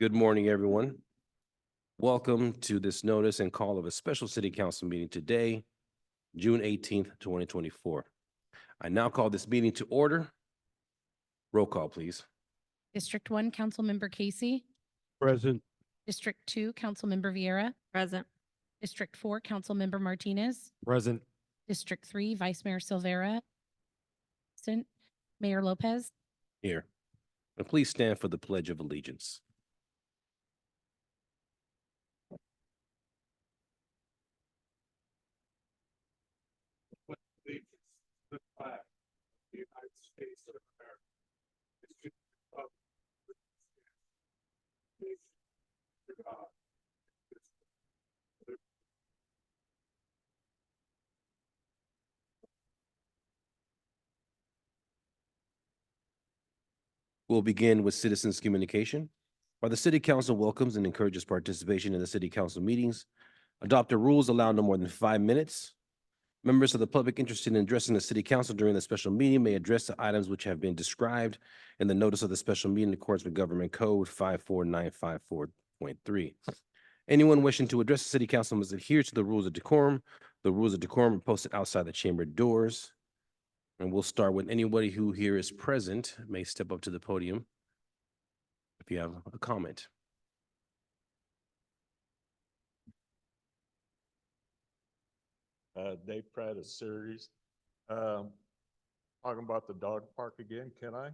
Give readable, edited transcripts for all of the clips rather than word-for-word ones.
Good morning, everyone. Welcome to this notice and call of a special city council meeting today, June 18th, 2024. I now call this meeting to order. Roll call, please. District 1, Councilmember Casey. Present. District 2, Councilmember Vieira. Present. District 4, Councilmember Martinez. Present. District 3, Vice Mayor Silvera. Absent. Mayor Lopez. Here. And please stand for the Pledge of Allegiance. The flag of the United States of America. We'll begin with citizens' communication. While the city council welcomes and encourages participation in the city council meetings, adopt the rules allow no more than 5 minutes. Members of the public interested in addressing the city council during the special meeting may address the items which have been described in the notice of the special meeting in accordance with Government Code 54954.3. Anyone wishing to address the city council must adhere to the rules of decorum. The rules of decorum are posted outside the chamber doors. And we'll start with anybody who here is present may step up to the podium if you have a comment. Dave Pratt of Series. Talking about the dog park again, can I?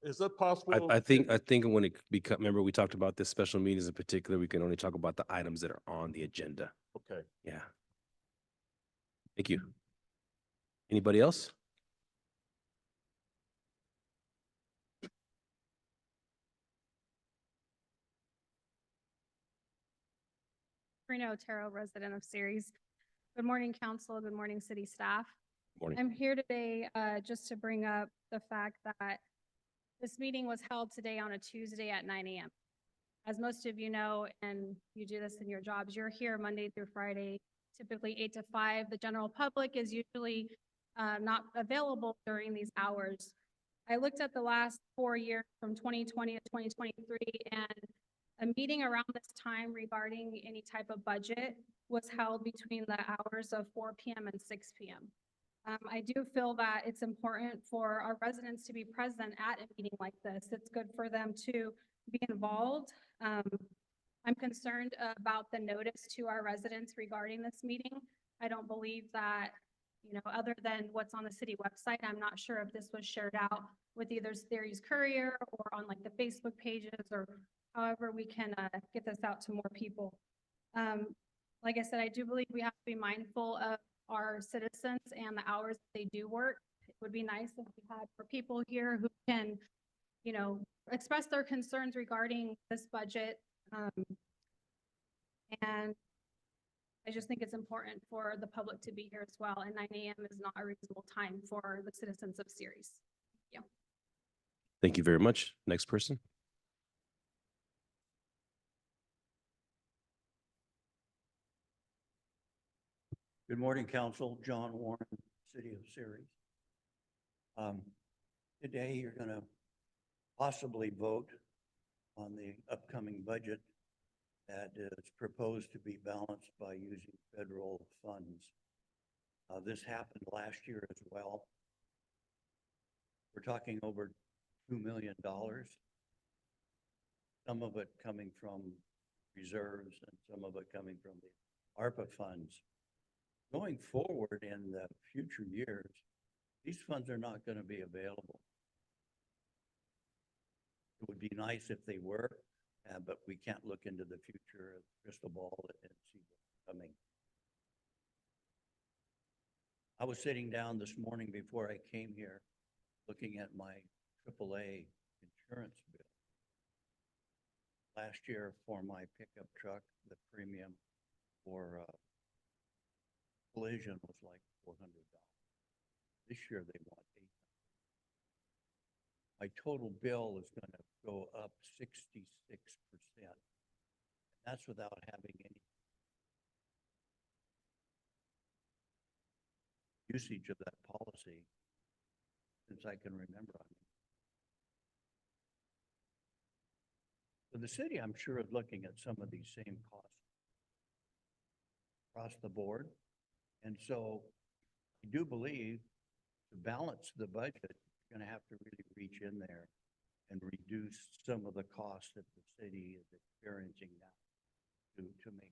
Is it possible? I think when it become, remember, we talked about this special meetings in particular, we can only talk about the items that are on the agenda. Okay. Yeah. Thank you. Anybody else? Reno Otero, resident of Ceres. Good morning, council. Good morning, city staff. Morning. I'm here today just to bring up the fact that this meeting was held today on a Tuesday at 9 a.m. As most of you know, and you do this in your jobs, you're here Monday through Friday, typically 8 to 5. The general public is usually not available during these hours. I looked at the last 4 years from 2020 to 2023, and a meeting around this time regarding any type of budget was held between the hours of 4 p.m. and 6 p.m. I do feel that it's important for our residents to be present at a meeting like this. It's good for them to be involved. I'm concerned about the notice to our residents regarding this meeting. I don't believe that, other than what's on the city website, I'm not sure if this was shared out with either Ceres Courier or on like the Facebook pages or however we can get this out to more people. Like I said, I do believe we have to be mindful of our citizens and the hours they do work. It would be nice if we had more people here who can, express their concerns regarding this budget. And I just think it's important for the public to be here as well. And 9 a.m. is not a reasonable time for the citizens of Ceres. Yeah. Thank you very much. Next person. Good morning, Council. John Warren, City of Ceres. Today, you're going to possibly vote on the upcoming budget that is proposed to be balanced by using federal funds. This happened last year as well. We're talking over $2 million, some of it coming from reserves and some of it coming from the ARPA funds. Going forward in the future years, these funds are not going to be available. It would be nice if they were, but we can't look into the future of the crystal ball and see what's coming. I was sitting down this morning before I came here looking at my AAA insurance bill. Last year for my pickup truck, the premium for collision was like $400. This year they want $800. My total bill is going to go up 66%. That's without having any usage of that policy since I can remember. So the city, I'm sure, is looking at some of these same costs across the board. And so I do believe to balance the budget, you're gonna have to really reach in there and reduce some of the costs that the city is experiencing now to make things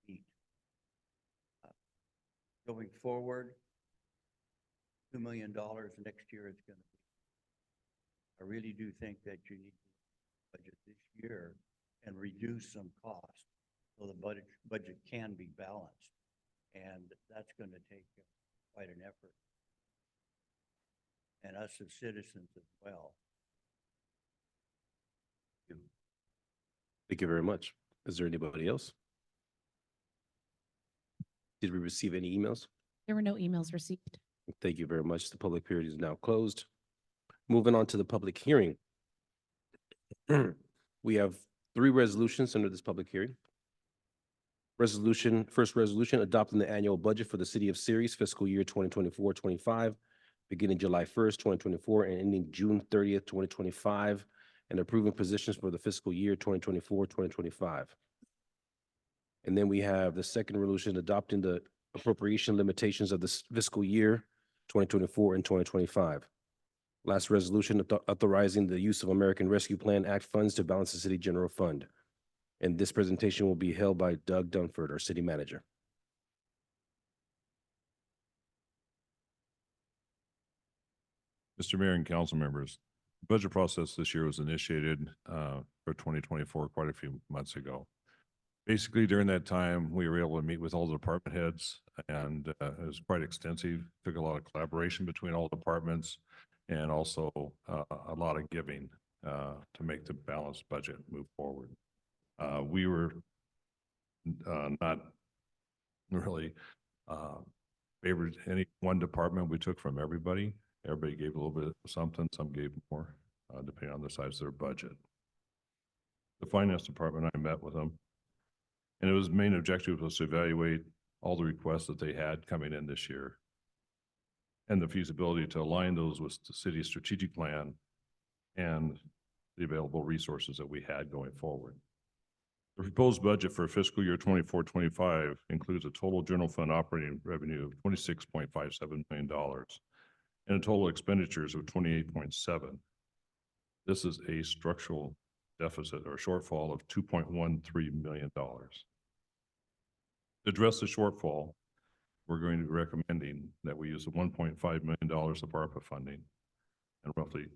meet. Going forward, $2 million next year is gonna be. I really do think that you need to budget this year and reduce some costs so the budget can be balanced. And that's gonna take quite an effort. And us as citizens as well. Thank you very much. Is there anybody else? Did we receive any emails? There were no emails received. Thank you very much. The public period is now closed. Moving on to the public hearing. We have 3 resolutions under this public hearing. First resolution, adopting the annual budget for the city of Ceres fiscal year 2024-25, beginning July 1st, 2024, and ending June 30th, 2025, and approving positions for the fiscal year 2024-2025. And then we have the second resolution, adopting the appropriation limitations of the fiscal year 2024 and 2025. Last resolution, authorizing the use of American Rescue Plan Act funds to balance the city general fund. And this presentation will be held by Doug Dunford, our city manager. Mr. Mayor and council members, the budget process this year was initiated for 2024 quite a few months ago. Basically, during that time, we were able to meet with all the department heads, and it was quite extensive. Took a lot of collaboration between all departments, and also a lot of giving to make the balanced budget move forward. We were not really favored any one department. We took from everybody. Everybody gave a little bit of something, some gave more, depending on the size of their budget. The finance department, I met with them, and it was main objective was to evaluate all the requests that they had coming in this year and the feasibility to align those with the city's strategic plan and the available resources that we had going forward. The proposed budget for fiscal year 24-25 includes a total general fund operating revenue of $26.57 million and a total expenditures of 28.7. This is a structural deficit or shortfall of $2.13 million. To address the shortfall, we're going to be recommending that we use the $1.5 million of ARPA funding and roughly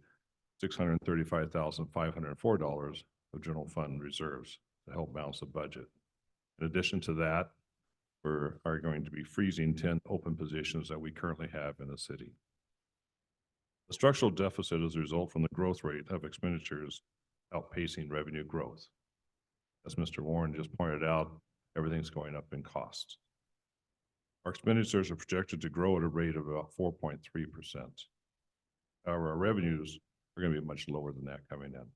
$635,504 of general fund reserves to help balance the budget. In addition to that, we are going to be freezing 10 open positions that we currently have in the city. The structural deficit is a result from the growth rate of expenditures outpacing revenue growth. As Mr. Warren just pointed out, everything's going up in costs. Our expenditures are projected to grow at a rate of about 4.3%. However, our revenues are going to be much lower than that coming in.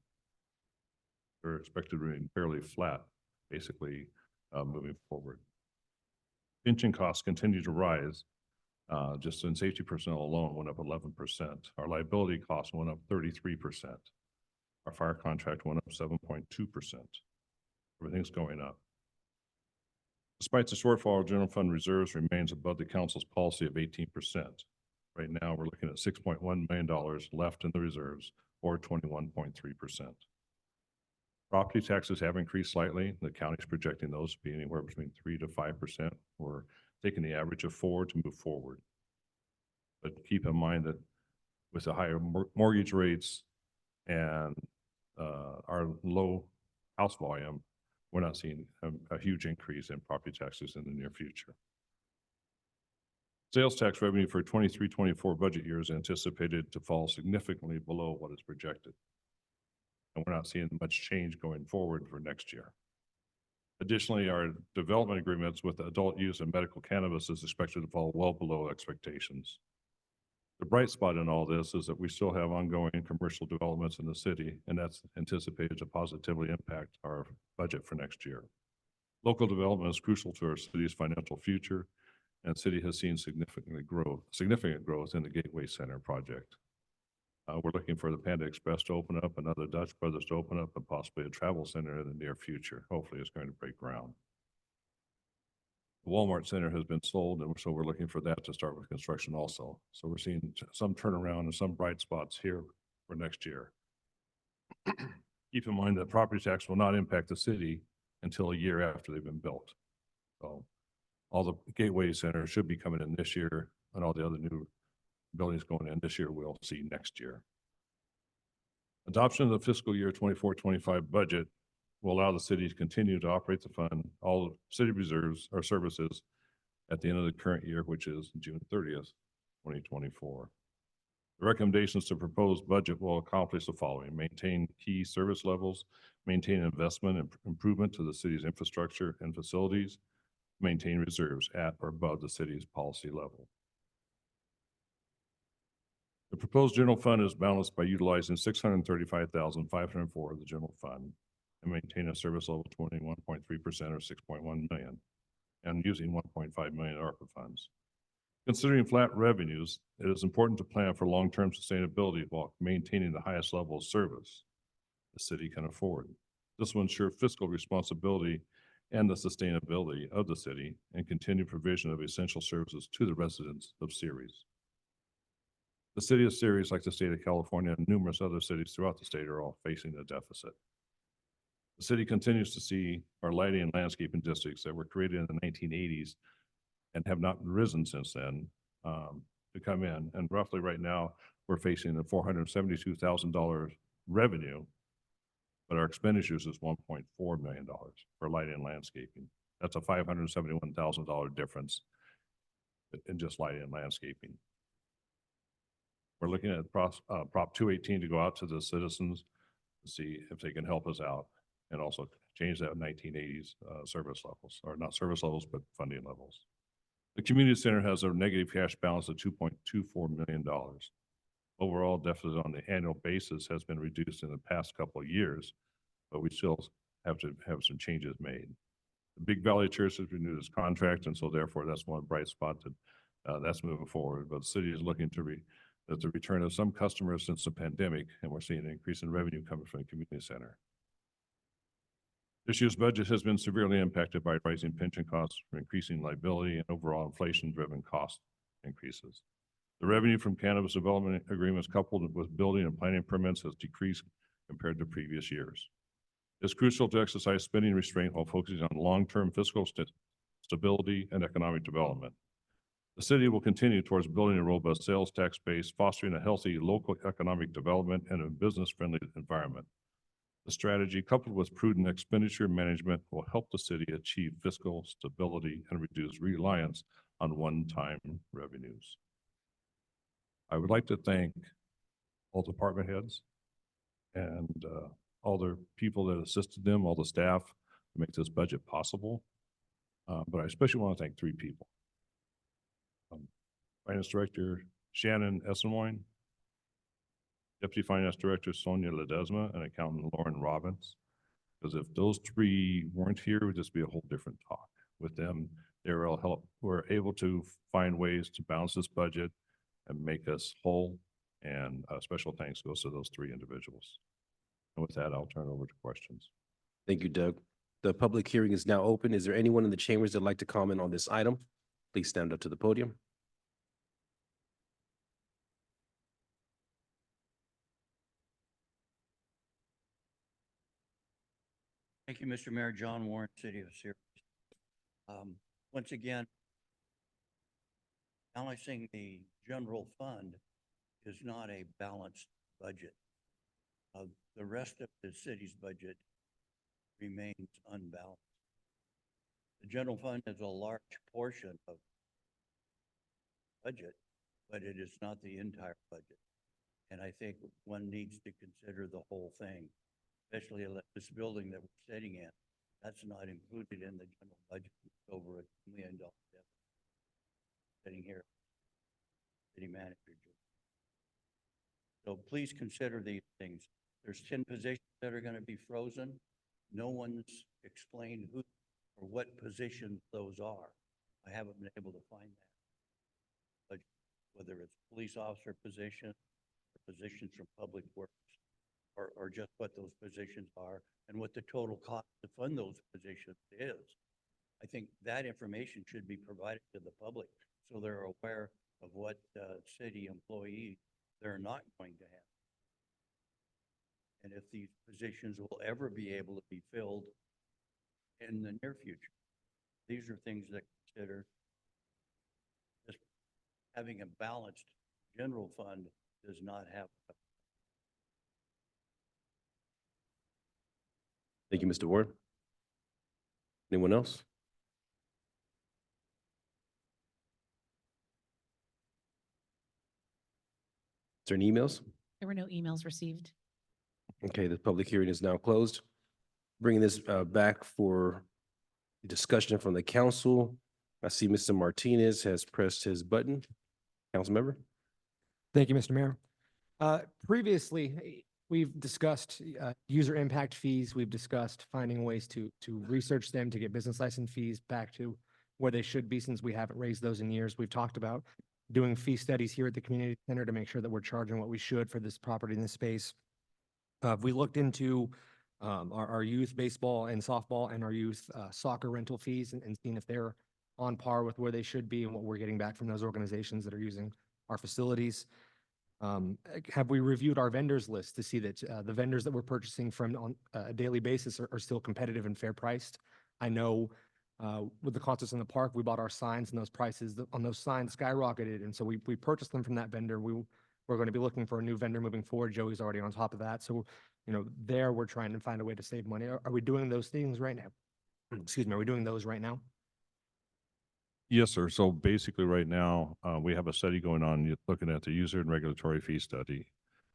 They're expected to remain fairly flat, basically, moving forward. Pension costs continue to rise. Just in safety personnel alone went up 11%. Our liability costs went up 33%. Our fire contract went up 7.2%. Everything's going up. Despite the shortfall, our general fund reserves remains above the council's policy of 18%. Right now, we're looking at $6.1 million left in the reserves, or 21.3%. Property taxes have increased slightly. The county's projecting those to be anywhere between 3 to 5%. We're taking the average of 4 to move forward. But keep in mind that with the higher mortgage rates and our low house volume, we're not seeing a huge increase in property taxes in the near future. Sales tax revenue for 23-24 budget year is anticipated to fall significantly below what is projected. And we're not seeing much change going forward for next year. Additionally, our development agreements with adult use and medical cannabis is expected to fall well below expectations. The bright spot in all this is that we still have ongoing commercial developments in the city, and that's anticipated to positively impact our budget for next year. Local development is crucial to our city's financial future, and the city has seen significant growth in the Gateway Center project. We're looking for the Panda Express to open up, another Dutch Brothers to open up, and possibly a travel center in the near future. Hopefully, it's going to break ground. The Walmart Center has been sold, and so we're looking for that to start with construction also. So we're seeing some turnaround and some bright spots here for next year. Keep in mind that property tax will not impact the city until a year after they've been built. So all the Gateway Center should be coming in this year, and all the other new buildings going in this year, we'll see next year. Adoption of the fiscal year 24-25 budget will allow the city to continue to operate the fund, all city reserves or services at the end of the current year, which is June 30th, 2024. The recommendations to proposed budget will accomplish the following: maintain key service levels, maintain investment and improvement to the city's infrastructure and facilities, maintain reserves at or above the city's policy level. The proposed general fund is balanced by utilizing $635,504 of the general fund and maintain a service level of 21.3% or $6.1 million, and using $1.5 million ARPA funds. Considering flat revenues, it is important to plan for long-term sustainability while maintaining the highest level of service the city can afford. This will ensure fiscal responsibility and the sustainability of the city and continued provision of essential services to the residents of Ceres. The city of Ceres, like the state of California and numerous other cities throughout the state, are all facing a deficit. The city continues to see our lighting and landscaping districts that were created in the 1980s and have not risen since then to come in. And roughly right now, we're facing a $472,000 revenue, but our expenditures is $1.4 million for lighting and landscaping. That's a $571,000 difference in just lighting and landscaping. We're looking at Prop 218 to go out to the citizens to see if they can help us out and also change that 1980s service levels, or not service levels, but funding levels. The community center has a negative cash balance of $2.24 million. Overall deficit on the annual basis has been reduced in the past couple of years, but we still have to have some changes made. The Big Valley Church has renewed its contract, and so therefore that's one bright spot that that's moving forward. But the city is looking to the return of some customers since the pandemic, and we're seeing an increase in revenue coming from the community center. This year's budget has been severely impacted by rising pension costs, increasing liability, and overall inflation-driven cost increases. The revenue from cannabis development agreements coupled with building and planning permits has decreased compared to previous years. It's crucial to exercise spending restraint while focusing on long-term fiscal stability and economic development. The city will continue towards building a robust sales tax base, fostering a healthy local economic development and a business-friendly environment. The strategy, coupled with prudent expenditure management, will help the city achieve fiscal stability and reduce reliance on one-time revenues. I would like to thank all department heads and all the people that assisted them, all the staff to make this budget possible. But I especially want to thank three people. Finance Director Shannon Essenwein, Deputy Finance Director Sonia Ledesma, and Accountant Lauren Robbins. Because if those three weren't here, it would just be a whole different talk. With them, they were all help. We're able to find ways to balance this budget and make us whole. And special thanks goes to those three individuals. And with that, I'll turn it over to questions. Thank you, Doug. The public hearing is now open. Is there anyone in the chambers that'd like to comment on this item? Please stand up to the podium. Thank you, Mr. Mayor. John Warren, City of Ceres. Once again, balancing the general fund is not a balanced budget. The rest of the city's budget remains unbalanced. The general fund is a large portion of budget, but it is not the entire budget. And I think one needs to consider the whole thing, especially this building that we're sitting in. That's not included in the general budget. It's over $1 million deficit. Sitting here, city manager. So please consider these things. There's 10 positions that are going to be frozen. No one's explained who or what positions those are. I haven't been able to find that. But whether it's police officer position, or positions from Public Works, or just what those positions are and what the total cost to fund those positions is. I think that information should be provided to the public so they're aware of what city employees they're not going to have. And if these positions will ever be able to be filled in the near future. These are things that consider just having a balanced general fund does not have. Thank you, Mr. Ward. Anyone else? Is there any emails? There were no emails received. Okay, the public hearing is now closed. Bringing this back for discussion from the council. I see Mr. Martinez has pressed his button. Council member? Thank you, Mr. Mayor. Previously, we've discussed user impact fees. We've discussed finding ways to research them, to get business license fees back to where they should be, since we haven't raised those in years. We've talked about doing fee studies here at the community center to make sure that we're charging what we should for this property in this space. We looked into our youth baseball and softball and our youth soccer rental fees and seeing if they're on par with where they should be and what we're getting back from those organizations that are using our facilities. Have we reviewed our vendors list to see that the vendors that we're purchasing from on a daily basis are still competitive and fair priced? I know with the concerts in the park, we bought our signs and those prices on those signs skyrocketed. And so we purchased them from that vendor. We're going to be looking for a new vendor moving forward. Joey's already on top of that. So, there we're trying to find a way to save money. Are we doing those things right now? Excuse me, are we doing those right now? Yes, sir. So basically, right now, we have a study going on, looking at the user and regulatory fee study.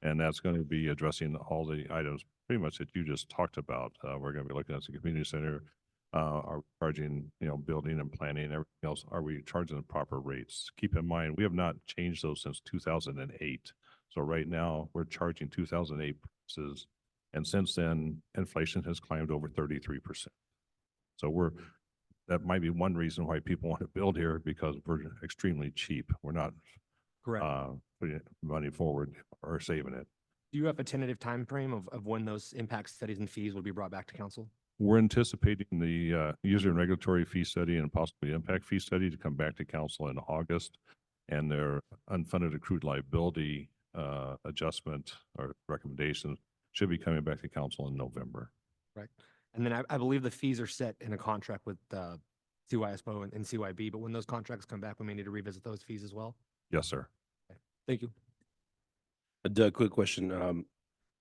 And that's going to be addressing all the items pretty much that you just talked about. We're going to be looking at the community center, are we charging, building and planning and everything else. Are we charging the proper rates? Keep in mind, we have not changed those since 2008. So right now, we're charging 2008 prices. And since then, inflation has climbed over 33%. So that might be one reason why people want to build here, because we're extremely cheap. We're not Correct. putting money forward or saving it. Do you have a tentative time frame of when those impact studies and fees will be brought back to council? We're anticipating the user and regulatory fee study and possibly impact fee study to come back to council in August. And their unfunded accrued liability adjustment or recommendation should be coming back to council in November. Right. And then I believe the fees are set in a contract with CYSPO and CYB, but when those contracts come back, we may need to revisit those fees as well. Yes, sir. Thank you. Doug, quick question.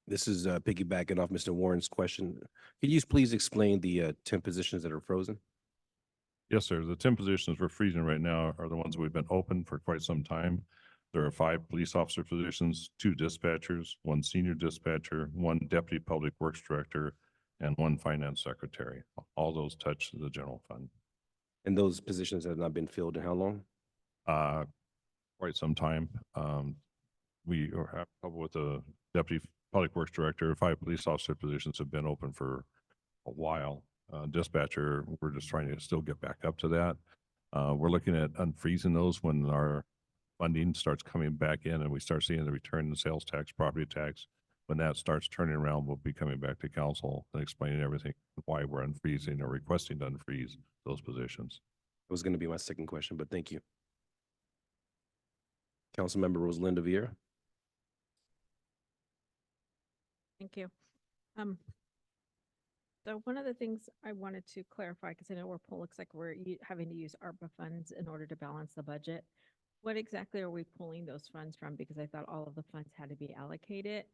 This is piggybacking off Mr. Warren's question. Could you please explain the 10 positions that are frozen? Yes, sir. The 10 positions we're freezing right now are the ones we've been open for quite some time. There are 5 police officer positions, 2 dispatchers, 1 senior dispatcher, 1 deputy public works director, and 1 finance secretary. All those touch the general fund. And those positions have not been filled in how long? Quite some time. We have trouble with the deputy public works director. 5 police officer positions have been open for a while. Dispatcher, we're just trying to still get back up to that. We're looking at unfreezing those when our funding starts coming back in and we start seeing the return in sales tax, property tax. When that starts turning around, we'll be coming back to council and explaining everything, why we're unfreezing or requesting to unfreeze those positions. It was going to be my second question, but thank you. Councilmember Rosalinda Vieira. Thank you. So one of the things I wanted to clarify, because I know looks like we're having to use ARPA funds in order to balance the budget. What exactly are we pulling those funds from? Because I thought all of the funds had to be allocated.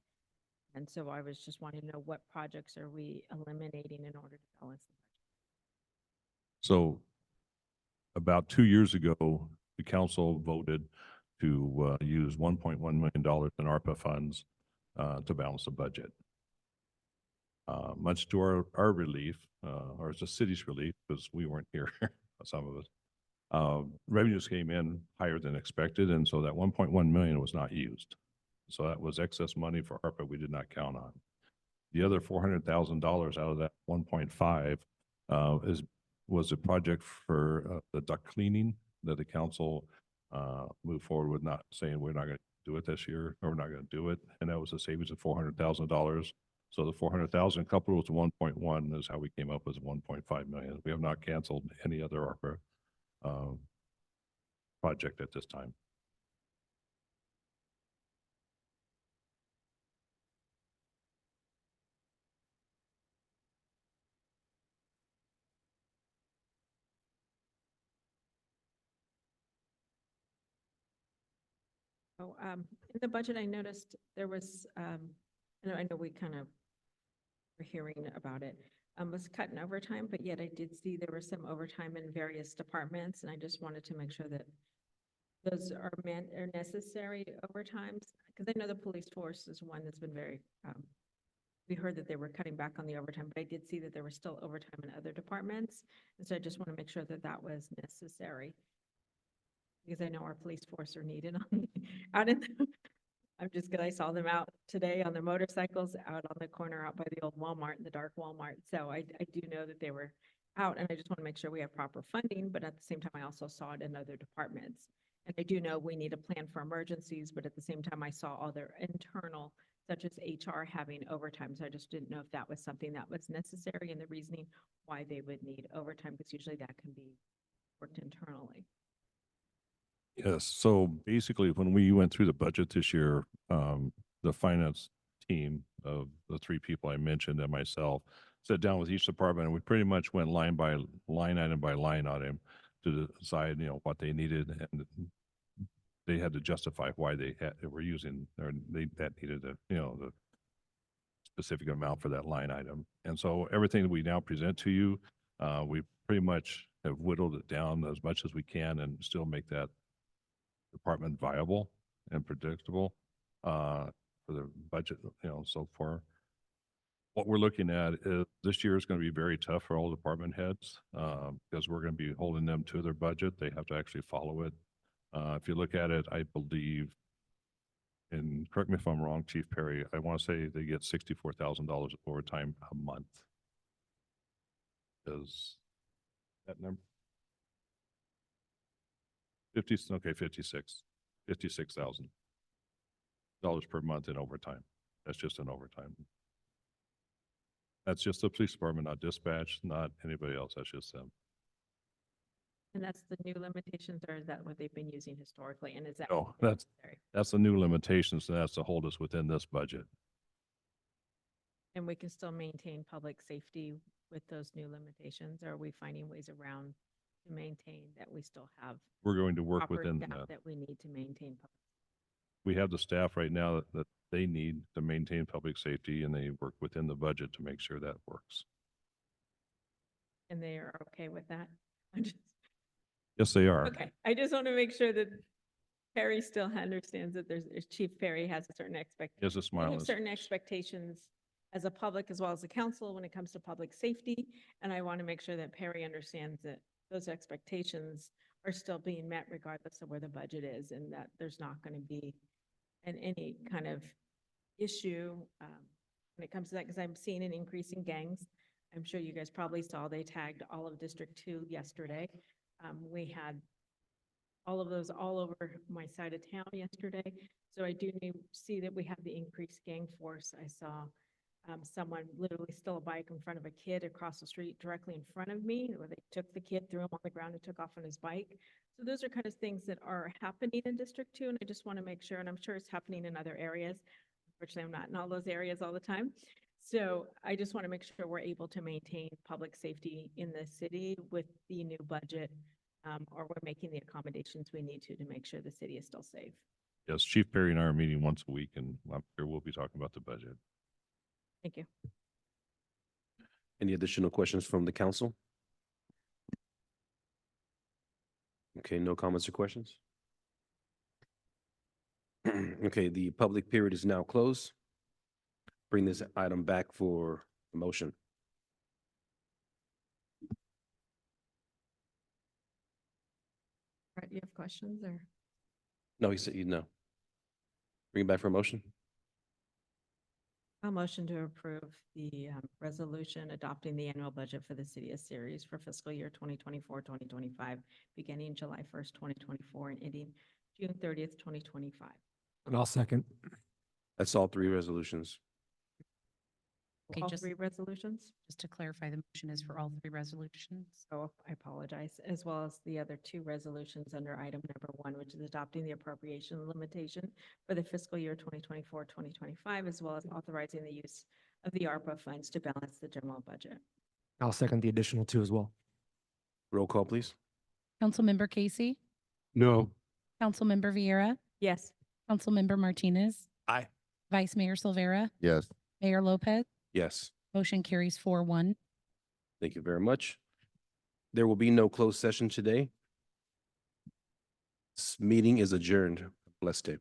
And so I was just wanting to know what projects are we eliminating in order to balance the budget? So about 2 years ago, the council voted to use $1.1 million in ARPA funds to balance the budget. Much to our relief, or the city's relief, because we weren't here, some of us, revenues came in higher than expected, and so that 1.1 million was not used. So that was excess money for ARPA we did not count on. The other $400,000 out of that 1.5 was a project for the duct cleaning that the council moved forward with, not saying we're not going to do it this year, or we're not gonna do it, and that was a savings of $400,000. So the 400,000 coupled with 1.1 is how we came up with 1.5 million. We have not canceled any other ARPA project at this time. Oh, in the budget, I noticed there was, I know we kind of were hearing about it, was cut in overtime, but yet I did see there was some overtime in various departments, and I just wanted to make sure that those are necessary overtimes, because I know the police force is one that's been very, we heard that they were cutting back on the overtime, but I did see that there was still overtime in other departments, and so I just want to make sure that that was necessary. Because I know our police force are needed on, out in, I'm just good, I saw them out today on their motorcycles out on the corner out by the old Walmart, the dark Walmart. So I do know that they were out, and I just want to make sure we have proper funding, but at the same time, I also saw it in other departments. And I do know we need a plan for emergencies, but at the same time, I saw other internal, such as HR having overtime. So I just didn't know if that was something that was necessary and the reasoning why they would need overtime, because usually that can be worked internally. Yes, so basically, when we went through the budget this year, the finance team of the three people I mentioned and myself sat down with each department, and we pretty much went line item by line item to decide, what they needed, and they had to justify why they were using, or that needed the specific amount for that line item. And so everything that we now present to you, we pretty much have whittled it down as much as we can and still make that department viable and predictable for the budget, so far. What we're looking at is this year is going to be very tough for all department heads because we're going to be holding them to their budget. They have to actually follow it. If you look at it, I believe, and correct me if I'm wrong, Chief Perry, I want to say they get $64,000 overtime a month. Is that number? 56,000 dollars per month in overtime. That's just an overtime. That's just the police department, not dispatch, not anybody else. That's just them. And that's the new limitations, or is that what they've been using historically? And is that? No, that's the new limitations, and that's to hold us within this budget. And we can still maintain public safety with those new limitations, or are we finding ways around to maintain that we still have We're going to work proper within staff that. that we need to maintain? We have the staff right now that they need to maintain public safety, and they work within the budget to make sure that works. And they are okay with that? I'm just, Yes, they are. okay, I just want to make sure that Perry still understands that Chief Perry has a certain expectation. Yes, a We smile. have certain expectations as a public as well as the council when it comes to public safety. And I want to make sure that Perry understands that those expectations are still being met regardless of where the budget is, and that there's not going to be any kind of issue when it comes to that, because I'm seeing an increase in gangs. I'm sure you guys probably saw they tagged all of District 2 yesterday. We had all of those all over my side of town yesterday. So I do see that we have the increased gang force. I saw someone literally steal a bike in front of a kid across the street directly in front of me, where they took the kid, threw him on the ground, and took off on his bike. So those are kind of things that are happening in District 2, and I just want to make sure, and I'm sure it's happening in other areas. Unfortunately, I'm not in all those areas all the time. So I just want to make sure we're able to maintain public safety in the city with the new budget, or we're making the accommodations we need to make sure the city is still safe. Yes, Chief Perry and I are meeting once a week, and I'm sure we'll be talking about the budget. Thank you. Any additional questions from the council? Okay, no comments or questions? Okay, the public period is now closed. Bring this item back for a motion. Brett, you have questions or? No, he said, no. Bring it back for a motion? A motion to approve the resolution adopting the annual budget for the city of Ceres for fiscal year 2024-2025, beginning July 1st, 2024, and ending June 30th, 2025. And I'll second. That's all three resolutions. Okay, All just- three resolutions? Just to clarify, the motion is for all three resolutions. So I apologize, as well as the other two resolutions under item number one, which is adopting the appropriation limitation for the fiscal year 2024-2025, as well as authorizing the use of the ARPA funds to balance the general budget. I'll second the additional two as well. Roll call, please. Councilmember Casey, No. Councilmember Vieira, Yes. Councilmember Martinez. Aye. Vice Mayor Silvera, Yes. Mayor Lopez, Yes. motion carries 4-1. Thank you very much. There will be no closed session today. This meeting is adjourned. Blessed day.